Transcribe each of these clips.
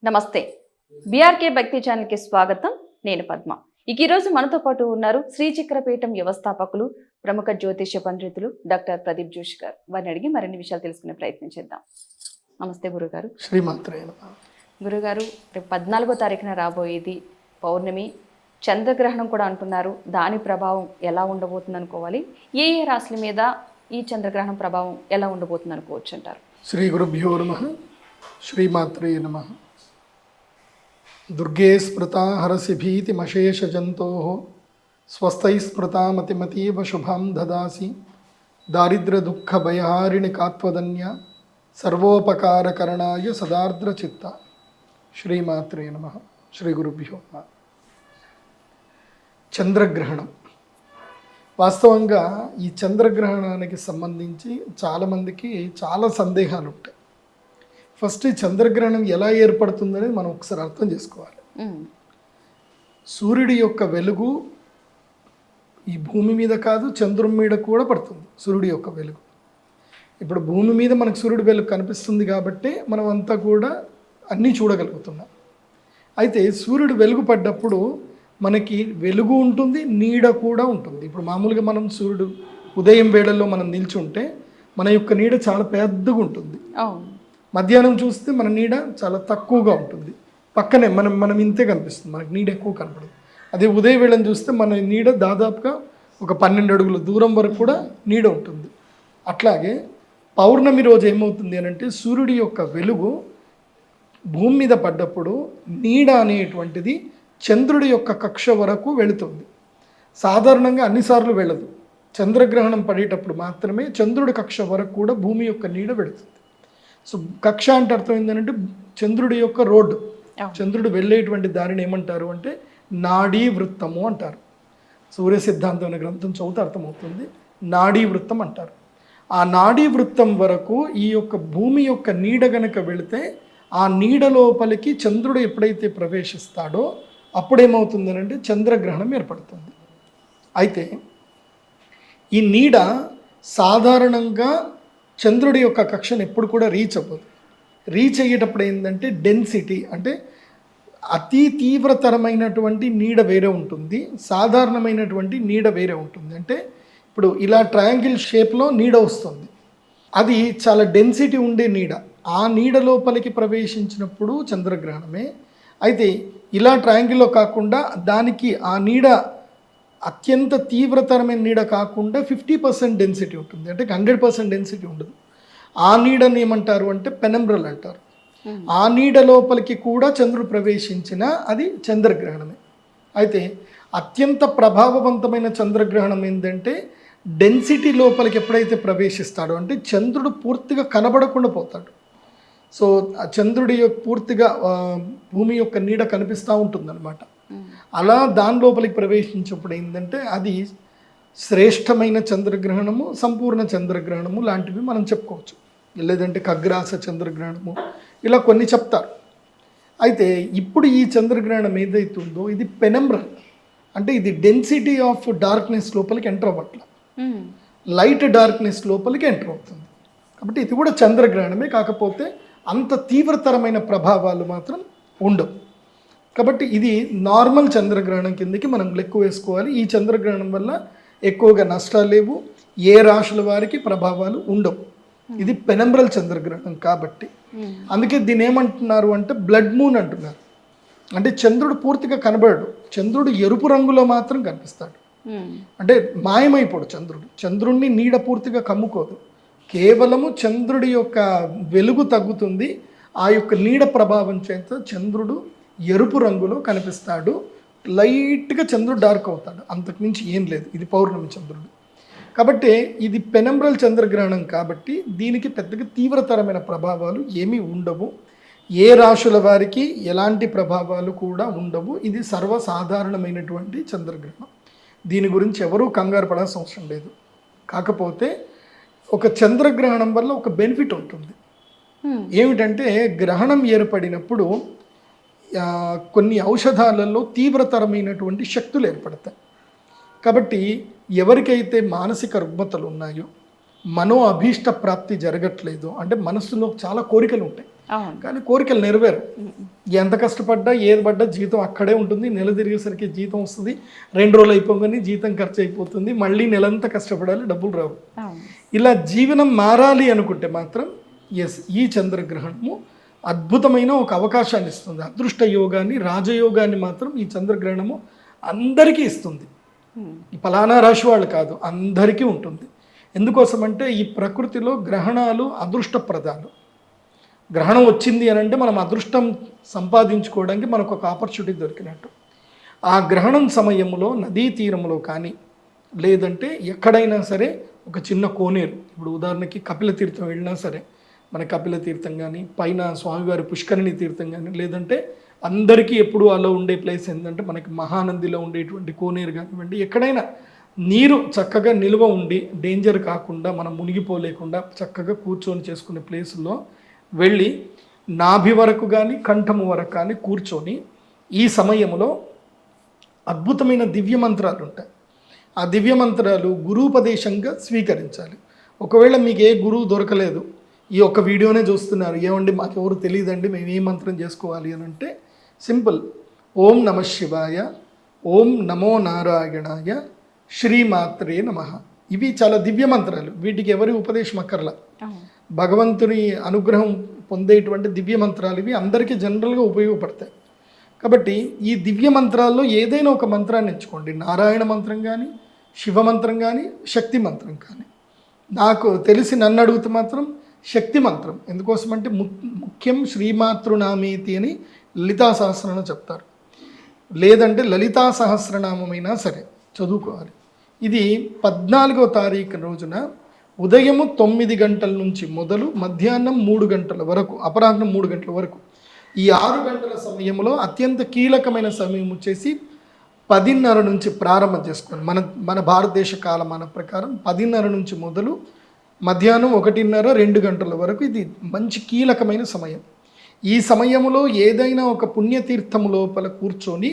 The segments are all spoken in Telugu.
నమస్తే. బీఆర్కే భక్తి ఛానల్కి స్వాగతం. నేను పద్మ. ఈరోజు మనతో పాటు ఉన్నారు శ్రీచక్రపీఠం వ్యవస్థాపకులు, ప్రముఖ జ్యోతిష్య పండితులు డాక్టర్ ప్రదీప్ జోషి గారు. వారిని అడిగి మరిన్ని విషయాలు తెలుసుకునే ప్రయత్నం చేద్దాం. నమస్తే గురుగారు. శ్రీమాత్రే నమః. గురుగారు, రేపు 14వ తారీఖున రాబోయేది పౌర్ణమి, చంద్రగ్రహణం కూడా అంటున్నారు. దాని ప్రభావం ఎలా ఉండబోతుంది అనుకోవాలి? ఏ ఏ రాశుల మీద ఈ చంద్రగ్రహణం ప్రభావం ఎలా ఉండబోతుంది అనుకోవచ్చు అంటారు? శ్రీ గురుభ్యో నమః. శ్రీమాత్రే నమః. దుర్గే స్మృతా హరసి భీతిమశేష జంతో స్వస్థై స్మృతా మతిమతీవ శుభాం దదాసి దారిద్ర్య దుఃఖ భయహారిణి కాత్వదన్య సర్వోపకారకరణాయ సదార్ద్ర చిత్త. శ్రీమాత్రే నమః. శ్రీ గురుభ్యో నమః. చంద్రగ్రహణం, వాస్తవంగా ఈ చంద్రగ్రహణానికి సంబంధించి చాలామందికి చాలా సందేహాలు ఉంటాయి. ఫస్ట్ ఈ చంద్రగ్రహణం ఎలా ఏర్పడుతుందని మనం ఒకసారి అర్థం చేసుకోవాలి. సూర్యుడి యొక్క వెలుగు ఈ భూమి మీద కాదు, చంద్రుని మీద కూడా పడుతుంది సూర్యుడి యొక్క వెలుగు. ఇప్పుడు భూమి మీద మనకు సూర్యుడి వెలుగు కనిపిస్తుంది కాబట్టి మనం అంతా కూడా అన్నీ చూడగలుగుతున్నాం. అయితే సూర్యుడు వెలుగు పడ్డప్పుడు మనకి వెలుగు ఉంటుంది, నీడ కూడా ఉంటుంది. ఇప్పుడు మామూలుగా మనం సూర్యుడు ఉదయం వేళల్లో మనం నిల్చుంటే మన యొక్క నీడ చాలా పెద్దగా ఉంటుంది. మధ్యాహ్నం చూస్తే మన నీడ చాలా తక్కువగా ఉంటుంది, పక్కనే మనం ఇంతే కనిపిస్తుంది, మనకి నీడ ఎక్కువ కనపడదు. అదే ఉదయం వేళను చూస్తే మన నీడ దాదాపుగా ఒక 12 అడుగుల దూరం వరకు కూడా నీడ ఉంటుంది. అట్లాగే పౌర్ణమి రోజు ఏమవుతుంది అని అంటే సూర్యుడి యొక్క వెలుగు భూమి మీద పడ్డప్పుడు నీడ అనేటువంటిది చంద్రుడి యొక్క కక్ష వరకు వెళుతుంది. సాధారణంగా అన్నిసార్లు వెళ్ళదు. చంద్రగ్రహణం పడేటప్పుడు మాత్రమే చంద్రుడి కక్ష వరకు కూడా భూమి యొక్క నీడ వెళుతుంది. సో కక్ష అంటే అర్థం ఏంటంటే చంద్రుడి యొక్క రోడ్డు, చంద్రుడు వెళ్ళేటువంటి దారిని ఏమంటారు అంటే నాడీ వృత్తము అంటారు. సూర్య సిద్ధాంతం అనే గ్రంథం చదివితే అర్థమవుతుంది. నాడీ వృత్తం అంటారు. ఆ నాడీ వృత్తం వరకు ఈ యొక్క భూమి యొక్క నీడ గనక వెళితే ఆ నీడ లోపలికి చంద్రుడు ఎప్పుడైతే ప్రవేశిస్తాడో అప్పుడేమవుతుంది అంటే చంద్రగ్రహణం ఏర్పడుతుంది. అయితే ఈ నీడ సాధారణంగా చంద్రుడి యొక్క కక్షను ఎప్పుడు కూడా రీచ్ అవ్వదు. రీచ్ అయ్యేటప్పుడు ఏంటంటే డెన్సిటీ అంటే అతి తీవ్రతరమైనటువంటి నీడ వేరే ఉంటుంది, సాధారణమైనటువంటి నీడ వేరే ఉంటుంది. అంటే ఇప్పుడు ఇలా ట్రయాంగిల్ షేప్లో నీడ వస్తుంది, అది చాలా డెన్సిటీ ఉండే నీడ. ఆ నీడ లోపలికి ప్రవేశించినప్పుడు చంద్రగ్రహణమే. అయితే ఇలా ట్రయాంగిల్లో కాకుండా దానికి ఆ నీడ అత్యంత తీవ్రతరమైన నీడ కాకుండా 50% డెన్సిటీ ఉంటుంది, అంటే 100% డెన్సిటీ ఉండదు. ఆ నీడని ఏమంటారు అంటే పెనంబ్రల్ అంటారు. ఆ నీడ లోపలికి కూడా చంద్రుడు ప్రవేశించినా అది చంద్రగ్రహణమే. అయితే అత్యంత ప్రభావవంతమైన చంద్రగ్రహణం ఏంటంటే డెన్సిటీ లోపలికి ఎప్పుడైతే ప్రవేశిస్తాడో అంటే చంద్రుడు పూర్తిగా కనబడకుండా పోతాడు. సో ఆ చంద్రుడి యొక్క పూర్తిగా భూమి యొక్క నీడ కనిపిస్తూ ఉంటుందన్నమాట. అలా దాని లోపలికి ప్రవేశించినప్పుడు ఏంటంటే అది శ్రేష్టమైన చంద్రగ్రహణము, సంపూర్ణ చంద్రగ్రహణము లాంటివి మనం చెప్పుకోవచ్చు. లేదంటే ఖగ్రాస చంద్రగ్రహణము, ఇలా కొన్ని చెప్తారు. అయితే ఇప్పుడు ఈ చంద్రగ్రహణం ఏదైతుందో ఇది పెనంబ్రల్, అంటే ఇది డెన్సిటీ ఆఫ్ డార్క్నెస్ లోపలికి ఎంటర్ అవ్వట్ల, లైట్ డార్క్నెస్ లోపలికి ఎంటర్ అవుతుంది. కాబట్టి ఇది కూడా చంద్రగ్రహణమే, కాకపోతే అంత తీవ్రతరమైన ప్రభావాలు మాత్రం ఉండవు. కాబట్టి ఇది నార్మల్ చంద్రగ్రహణం కిందకి మనం లెక్క వేసుకోవాలి. ఈ చంద్రగ్రహణం వల్ల ఎక్కువగా నష్టాలు లేవు, ఏ రాశుల వారికి ప్రభావాలు ఉండవు. ఇది పెనంబ్రల్ చంద్రగ్రహణం కాబట్టి అందుకే దీని ఏమంటున్నారు అంటే బ్లడ్ మూన్ అంటున్నారు. అంటే చంద్రుడు పూర్తిగా కనబడడు, చంద్రుడు ఎరుపు రంగులో మాత్రం కనిపిస్తాడు. అంటే మాయమైపోడు చంద్రుడు, చంద్రుడిని నీడ పూర్తిగా కమ్ముకోదు, కేవలము చంద్రుడి యొక్క వెలుగు తగ్గుతుంది. ఆ యొక్క నీడ ప్రభావం చేత చంద్రుడు ఎరుపు రంగులో కనిపిస్తాడు, లైట్గా చంద్రుడు డార్క్ అవుతాడు, అంతకుమించి ఏం లేదు. ఇది పౌర్ణమి చంద్రుడు కాబట్టి ఇది పెనంబ్రల్ చంద్రగ్రహణం కాబట్టి దీనికి పెద్దగా తీవ్రతరమైన ప్రభావాలు ఏమీ ఉండవు. ఏ రాశుల వారికి ఎలాంటి ప్రభావాలు కూడా ఉండవు. ఇది సర్వసాధారణమైనటువంటి చంద్రగ్రహణం, దీని గురించి ఎవరూ కంగారు పడాల్సిన అవసరం లేదు. కాకపోతే ఒక చంద్రగ్రహణం వల్ల ఒక బెనిఫిట్ ఉంటుంది. ఏమిటంటే గ్రహణం ఏర్పడినప్పుడు కొన్ని ఔషధాలలో తీవ్రతరమైనటువంటి శక్తులు ఏర్పడతాయి. కాబట్టి ఎవరికైతే మానసిక రుగ్మతలు ఉన్నాయో, మనో అభీష్ట ప్రాప్తి జరగట్లేదు, అంటే మనసులో చాలా కోరికలు ఉంటాయి, అవును. కానీ కోరికలు నెరవేరు. ఎంత కష్టపడ్డా ఏది పడ్డా జీతం అక్కడే ఉంటుంది. నెల తిరిగేసరికి జీతం వస్తుంది, 2 రోజులు అయిపోగానే జీతం ఖర్చు అయిపోతుంది, మళ్ళీ నెలంతా కష్టపడాలి, డబ్బులు రావు. అవును. ఇలా జీవనం మారాలి అనుకుంటే మాత్రం ఎస్, ఈ చంద్రగ్రహణము అద్భుతమైన ఒక అవకాశాన్ని ఇస్తుంది. అదృష్ట యోగాన్ని, రాజయోగాన్ని మాత్రం ఈ చంద్రగ్రహణము అందరికీ ఇస్తుంది. ఈ ఫలానా రాశి వాళ్ళు కాదు, అందరికీ ఉంటుంది. ఎందుకోసమంటే ఈ ప్రకృతిలో గ్రహణాలు అదృష్టప్రదాలు. గ్రహణం వచ్చింది అని అంటే మనం అదృష్టం సంపాదించుకోవడానికి మనకు ఒక ఆపర్చునిటీ దొరికినట్టు. ఆ గ్రహణం సమయంలో నదీ తీరంలో కానీ లేదంటే ఎక్కడైనా సరే ఒక చిన్న కోనేరు, ఇప్పుడు ఉదాహరణకి కపిల తీర్థం వెళ్ళినా సరే, మన కపిల తీర్థం కానీ పైన స్వామివారి పుష్కరిణి తీర్థం కానీ, లేదంటే అందరికీ ఎప్పుడు అలా ఉండే ప్లేస్ ఏంటంటే మనకి మహానందిలో ఉండేటువంటి కోనేరు కానివ్వండి, ఎక్కడైనా నీరు చక్కగా నిల్వ ఉండి డేంజర్ కాకుండా మనం మునిగిపోలేకుండా చక్కగా కూర్చొని చేసుకునే ప్లేసుల్లో వెళ్ళి నాభి వరకు కానీ కంఠము వరకు కానీ కూర్చొని ఈ సమయంలో అద్భుతమైన దివ్య మంత్రాలు ఉంటాయి. ఆ దివ్య మంత్రాలు గురూపదేశంగా స్వీకరించాలి. ఒకవేళ మీకు ఏ గురువు దొరకలేదు, ఈ ఒక్క వీడియోనే చూస్తున్నారు, ఏమండి మాకు ఎవరు తెలియదండి, మేము ఏ మంత్రం చేసుకోవాలి అని అంటే సింపుల్, ఓం నమ శివాయ, ఓం నమో నారాయణాయ, శ్రీమాత్రే నమః. ఇవి చాలా దివ్య మంత్రాలు. వీటికి ఎవరి ఉపదేశం అక్కర్లా, భగవంతుని అనుగ్రహం పొందేటువంటి దివ్య మంత్రాలు. ఇవి అందరికీ జనరల్గా ఉపయోగపడతాయి. కాబట్టి ఈ దివ్య మంత్రాల్లో ఏదైనా ఒక మంత్రాన్ని ఎంచుకోండి. నారాయణ మంత్రం కానీ, శివ మంత్రం కానీ, శక్తి మంత్రం కానీ. నాకు తెలిసి నన్ను అడిగితే మాత్రం శక్తి మంత్రం. ఎందుకోసమంటే ముఖ్యం శ్రీమాతృనామేతి అని లలితా సహస్రనామం చెప్తారు. లేదంటే లలితా సహస్రనామైనా సరే చదువుకోవాలి. ఇది 14వ తారీఖు రోజున ఉదయము 9 గంటల నుంచి మొదలు మధ్యాహ్నం 3 గంటల వరకు, అపరాహ్నం 3 గంటల వరకు, ఈ 6 గంటల సమయంలో అత్యంత కీలకమైన సమయం వచ్చేసి 10:30 నుంచి ప్రారంభం చేసుకోండి. మన భారతదేశ కాలమాన ప్రకారం 10:30 నుంచి మొదలు మధ్యాహ్నం 1:30, 2 గంటల వరకు ఇది మంచి కీలకమైన సమయం. ఈ సమయంలో ఏదైనా ఒక పుణ్యతీర్థము లోపల కూర్చొని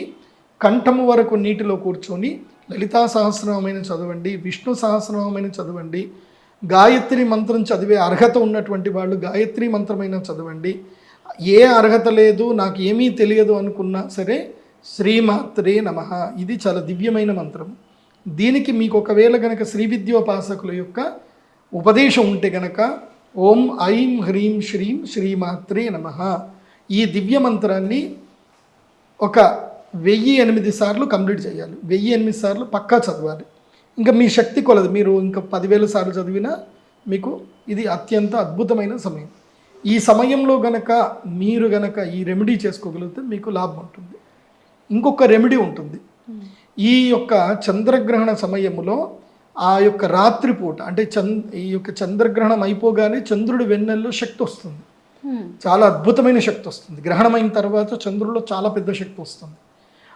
కంఠము వరకు నీటిలో కూర్చొని లలితా సహస్రనామైన చదవండి, విష్ణు సహస్రనామైన చదవండి, గాయత్రి మంత్రం చదివే అర్హత ఉన్నటువంటి వాళ్ళు గాయత్రి మంత్రమైన చదవండి. ఏ అర్హత లేదు, నాకు ఏమీ తెలియదు అనుకున్నా సరే శ్రీమాత్రే నమః, ఇది చాలా దివ్యమైన మంత్రం. దీనికి మీకు ఒకవేళ గనక శ్రీ విద్యోపాసకుల యొక్క ఉపదేశం ఉంటే గనక ఓం ఐం హ్రీం శ్రీం శ్రీమాత్రే నమః, ఈ దివ్య మంత్రాన్ని ఒక 1008 సార్లు కంప్లీట్ చేయాలి. 1008 సార్లు పక్కా చదవాలి. ఇంకా మీ శక్తి కొలది, మీరు ఇంకా 10,000 సార్లు చదివినా మీకు ఇది అత్యంత అద్భుతమైన సమయం. ఈ సమయంలో గనక మీరు గనక ఈ రెమెడీ చేసుకోగలిగితే మీకు లాభం ఉంటుంది. ఇంకొక రెమెడీ ఉంటుంది. ఈ యొక్క చంద్రగ్రహణ సమయంలో ఆ యొక్క రాత్రిపూట అంటే ఈ యొక్క చంద్రగ్రహణం అయిపోగానే చంద్రుడి వెన్నెల్లో శక్తి వస్తుంది. చాలా అద్భుతమైన శక్తి వస్తుంది. గ్రహణం అయిన తర్వాత చంద్రుడిలో చాలా పెద్ద శక్తి వస్తుంది.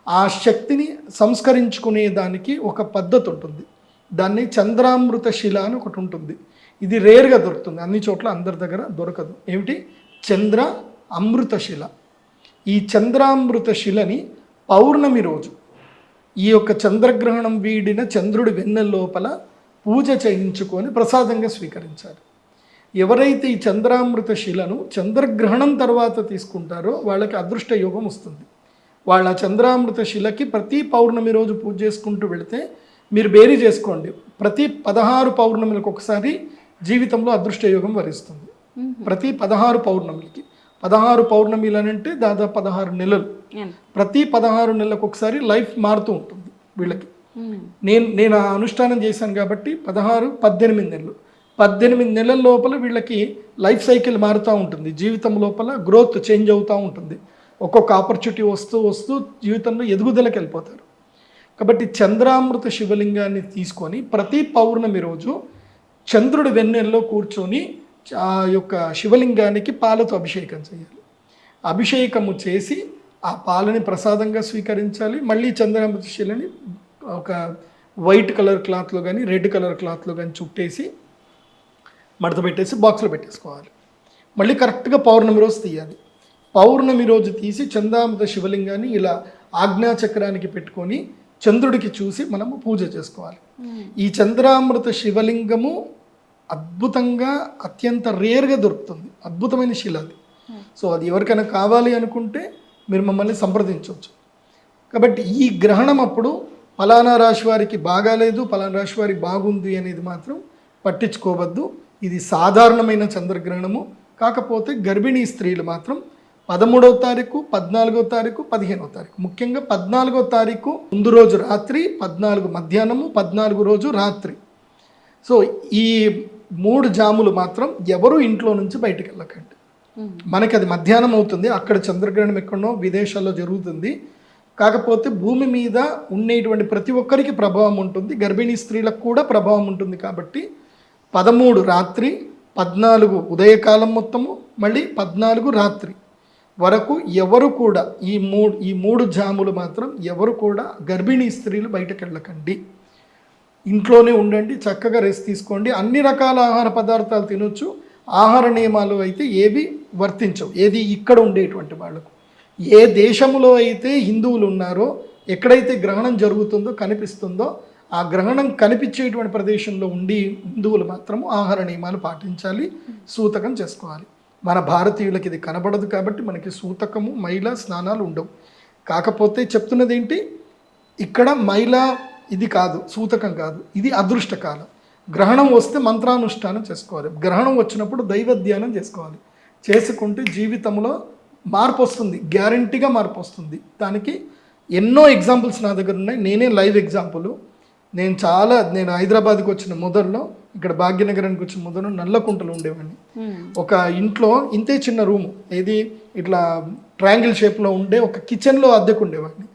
ఆ శక్తిని సంస్కరించుకునే దానికి ఒక పద్ధతి ఉంటుంది. దాన్ని చంద్రామృత శిల అని ఒకటి ఉంటుంది. ఇది రేర్గా దొరుకుతుంది, అన్ని చోట్ల అందరి దగ్గర దొరకదు. ఏమిటి? చంద్ర అమృత శిల. ఈ చంద్రామృత శిలని పౌర్ణమి రోజు ఈ యొక్క చంద్రగ్రహణం వీడిన చంద్రుడి వెన్నెల లోపల పూజ చేయించుకొని ప్రసాదంగా స్వీకరించాలి. ఎవరైతే ఈ చంద్రామృత శిలను చంద్రగ్రహణం తర్వాత తీసుకుంటారో వాళ్ళకి అదృష్ట యోగం వస్తుంది. వాళ్ళ చంద్రామృత శిలకి ప్రతి పౌర్ణమి రోజు పూజ చేసుకుంటూ వెళితే మీరు బేరీ చేసుకోండి, ప్రతి 16 పౌర్ణమిలకు ఒకసారి జీవితంలో అదృష్ట యోగం వరిస్తుంది. ప్రతి 16 పౌర్ణమిలకి, 16 పౌర్ణమిలు అని అంటే దాదాపు 16 నెలలు. ప్రతి 16 నెలలకు ఒకసారి లైఫ్ మారుతూ ఉంటుంది వీళ్ళకి. నేను ఆ అనుష్ఠానం చేశాను కాబట్టి 16, 18 నెలలు. 18 నెలల లోపల వీళ్ళకి లైఫ్ సైకిల్ మారుతూ ఉంటుంది. జీవితం లోపల గ్రోత్ చేంజ్ అవుతూ ఉంటుంది. ఒక్కొక్క ఆపర్చునిటీ వస్తూ వస్తూ జీవితంలో ఎదుగుదలకు వెళ్ళిపోతారు. కాబట్టి చంద్రామృత శివలింగాన్ని తీసుకొని ప్రతి పౌర్ణమి రోజు చంద్రుడి వెన్నెల్లో కూర్చొని ఆ యొక్క శివలింగానికి పాలతో అభిషేకం చేయాలి. అభిషేకము చేసి ఆ పాలని ప్రసాదంగా స్వీకరించాలి. మళ్ళీ చంద్రామృత శిలని ఒక వైట్ కలర్ క్లాత్లో కానీ రెడ్ కలర్ క్లాత్లో కానీ చుట్టేసి మడత పెట్టేసి బాక్స్లో పెట్టేసుకోవాలి. మళ్ళీ కరెక్ట్గా పౌర్ణమి రోజు తీయాలి. పౌర్ణమి రోజు తీసి చంద్రామృత శివలింగాన్ని ఇలా ఆజ్ఞాచక్రానికి పెట్టుకొని చంద్రుడికి చూసి మనము పూజ చేసుకోవాలి. ఈ చంద్రామృత శివలింగము అద్భుతంగా అత్యంత రేర్గా దొరుకుతుంది. అద్భుతమైన శిల అది. సో అది ఎవరికైనా కావాలి అనుకుంటే మీరు మమ్మల్ని సంప్రదించవచ్చు. కాబట్టి ఈ గ్రహణం అప్పుడు ఫలానా రాశి వారికి బాగాలేదు, ఫలానా రాశి వారికి బాగుంది అనేది మాత్రం పట్టించుకోవద్దు. ఇది సాధారణమైన చంద్రగ్రహణము. కాకపోతే గర్భిణీ స్త్రీలు మాత్రం 13వ తారీఖు, 14వ తారీఖు, 15వ తారీఖు, ముఖ్యంగా 14వ తారీఖు ముందు రోజు రాత్రి, 14 మధ్యాహ్నము, 14 రోజు రాత్రి. సో ఈ 3 జాములు మాత్రం ఎవరు ఇంట్లో నుంచి బయటకు వెళ్ళకండి. మనకి అది మధ్యాహ్నం అవుతుంది, అక్కడ చంద్రగ్రహణం ఎక్కడో విదేశాల్లో జరుగుతుంది. కాకపోతే భూమి మీద ఉండేటువంటి ప్రతి ఒక్కరికి ప్రభావం ఉంటుంది, గర్భిణీ స్త్రీలకు కూడా ప్రభావం ఉంటుంది. కాబట్టి 13 రాత్రి, 14 ఉదయకాలం మొత్తము, మళ్ళీ 14 రాత్రి వరకు ఎవరు కూడా ఈ మూడు జాములు మాత్రం ఎవరు కూడా గర్భిణీ స్త్రీలు బయటకు వెళ్ళకండి. ఇంట్లోనే ఉండండి, చక్కగా రెస్ట్ తీసుకోండి. అన్ని రకాల ఆహార పదార్థాలు తినొచ్చు. ఆహార నియమాలు అయితే ఏవి వర్తించవు. ఏది ఇక్కడ ఉండేటువంటి వాళ్ళకు, ఏ దేశంలో అయితే హిందువులు ఉన్నారో, ఎక్కడైతే గ్రహణం జరుగుతుందో కనిపిస్తుందో ఆ గ్రహణం కనిపించేటువంటి ప్రదేశంలో ఉండి హిందువులు మాత్రము ఆహార నియమాలు పాటించాలి, సూతకం చేసుకోవాలి. మన భారతీయులకి ఇది కనబడదు కాబట్టి మనకి సూతకము, మైల స్నానాలు ఉండవు. కాకపోతే చెప్తున్నది ఏంటి, ఇక్కడ మైల ఇది కాదు, సూతకం కాదు, ఇది అదృష్టకాలం. గ్రహణం వస్తే మంత్రానుష్ఠానం చేసుకోవాలి. గ్రహణం వచ్చినప్పుడు దైవ ధ్యానం చేసుకోవాలి. చేసుకుంటే జీవితంలో మార్పు వస్తుంది, గ్యారంటీగా మార్పు వస్తుంది. దానికి ఎన్నో ఎగ్జాంపుల్స్ నా దగ్గర ఉన్నాయి. నేనే లైవ్ ఎగ్జాంపుల్. నేను హైదరాబాద్కి వచ్చిన మొదల్లో, ఇక్కడ భాగ్యనగరానికి వచ్చిన మొదలు నల్లకుంటలు ఉండేవాడిని. ఒక ఇంట్లో ఇంతే చిన్న రూము, ఏది ఇట్లా ట్రయాంగిల్ షేప్లో ఉండే ఒక కిచెన్లో అద్దెకు ఉండేవాడిని.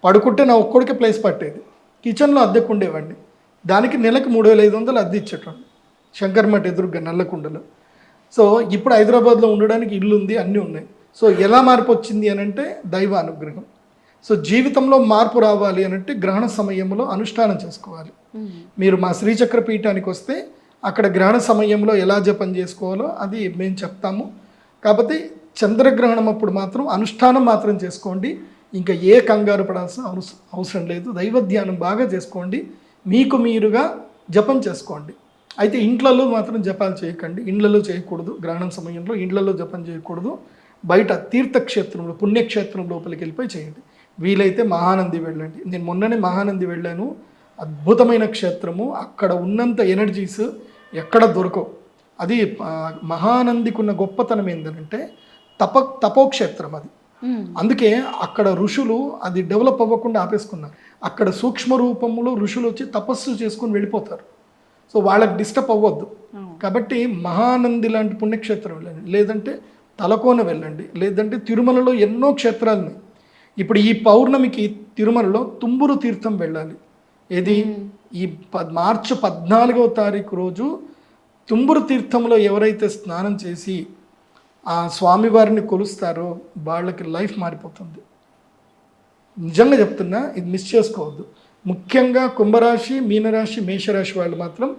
పడుకుంటే నా ఒక్కడికే ప్లేస్ పట్టేది. కిచెన్లో అద్దెకు ఉండేవాడిని. దానికి నెలకు 3500 అద్దె ఇచ్చేటవాడిని, శంకర్మఠ ఎదురుగా నల్లకుండలో. సో ఇప్పుడు హైదరాబాద్లో ఉండడానికి ఇల్లు ఉంది, అన్నీ ఉన్నాయి. సో ఎలా మార్పు వచ్చింది అని అంటే దైవ అనుగ్రహం. సో జీవితంలో మార్పు రావాలి అని అంటే గ్రహణ సమయంలో అనుష్ఠానం చేసుకోవాలి. మీరు మా శ్రీచక్ర పీఠానికి వస్తే అక్కడ గ్రహణ సమయంలో ఎలా జపం చేసుకోవాలో అది మేము చెప్తాము. కాకపోతే చంద్రగ్రహణం అప్పుడు మాత్రం అనుష్ఠానం మాత్రం చేసుకోండి. ఇంకా ఏ కంగారు పడాల్సిన అవసరం లేదు. దైవ ధ్యానం బాగా చేసుకోండి, మీకు మీరుగా జపం చేసుకోండి. అయితే ఇంట్లలో మాత్రం జపాలు చేయకండి, ఇండ్లలో చేయకూడదు. గ్రహణం సమయంలో ఇండ్లలో జపం చేయకూడదు. బయట తీర్థక్షేత్రంలో, పుణ్యక్షేత్రం లోపలికి వెళ్ళిపోయి చేయండి. వీలైతే మహానంది వెళ్ళండి. నేను మొన్ననే మహానంది వెళ్ళాను, అద్భుతమైన క్షేత్రము. అక్కడ ఉన్నంత ఎనర్జీస్ ఎక్కడ దొరకవు. అది మహానందికి ఉన్న గొప్పతనం ఏంటంటే తపోక్షేత్రం అది. అందుకే అక్కడ ఋషులు అది డెవలప్ అవ్వకుండా ఆపేసుకున్నారు. అక్కడ సూక్ష్మ రూపంలో ఋషులు వచ్చి తపస్సు చేసుకుని వెళ్ళిపోతారు. సో వాళ్ళకి డిస్టర్బ్ అవ్వద్దు. కాబట్టి మహానంది లాంటి పుణ్యక్షేత్రం వెళ్ళండి, లేదంటే తలకోన వెళ్ళండి, లేదంటే తిరుమలలో ఎన్నో క్షేత్రాలని. ఇప్పుడు ఈ పౌర్ణమికి తిరుమలలో తుంబురు తీర్థం వెళ్ళాలి. ఏది ఈ మార్చి 14వ తారీఖు రోజు తుంబురు తీర్థంలో ఎవరైతే స్నానం చేసి ఆ స్వామివారిని కొలుస్తారో వాళ్ళకి లైఫ్ మారిపోతుంది. నిజంగా చెప్తున్నా, ఇది మిస్ చేసుకోవద్దు. ముఖ్యంగా కుంభరాశి, మీనరాశి, మేషరాశి వాళ్ళు మాత్రం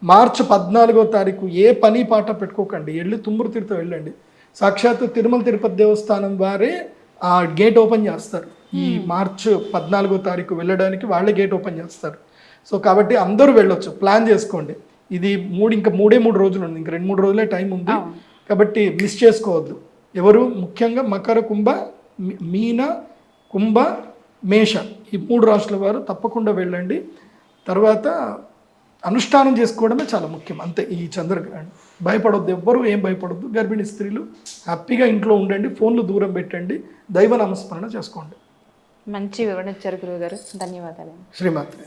మార్చి 14వ తారీఖు ఏ పని పాట పెట్టుకోకండి, వెళ్ళి తుంబురు తీర్థం వెళ్ళండి. సాక్షాత్తు తిరుమల తిరుపతి దేవస్థానం వారే ఆ గేట్ ఓపెన్ చేస్తారు. ఈ మార్చి 14వ తారీఖు వెళ్ళడానికి వాళ్ళే గేట్ ఓపెన్ చేస్తారు. సో కాబట్టి అందరూ వెళ్ళొచ్చు, ప్లాన్ చేసుకోండి. ఇది ఇంకా 3 రోజులు ఉంది, ఇంకా 2-3 రోజులే టైం ఉంది. కాబట్టి మిస్ చేసుకోవద్దు ఎవరు. ముఖ్యంగా మకర, కుంభ, మీన, కుంభ, మేష ఈ 3 రాశుల వారు తప్పకుండా వెళ్ళండి. తర్వాత అనుష్ఠానం చేసుకోవడమే చాలా ముఖ్యం, అంతే. ఈ చంద్రగ్రహణం భయపడొద్దు, ఎవ్వరూ ఏం భయపడొద్దు. గర్భిణీ స్త్రీలు హ్యాపీగా ఇంట్లో ఉండండి, ఫోన్లు దూరం పెట్టండి, దైవ నామస్మరణ చేసుకోండి. మంచి వివరణ ఇచ్చారు గురువుగారు, ధన్యవాదాలు. శ్రీమాత్రే.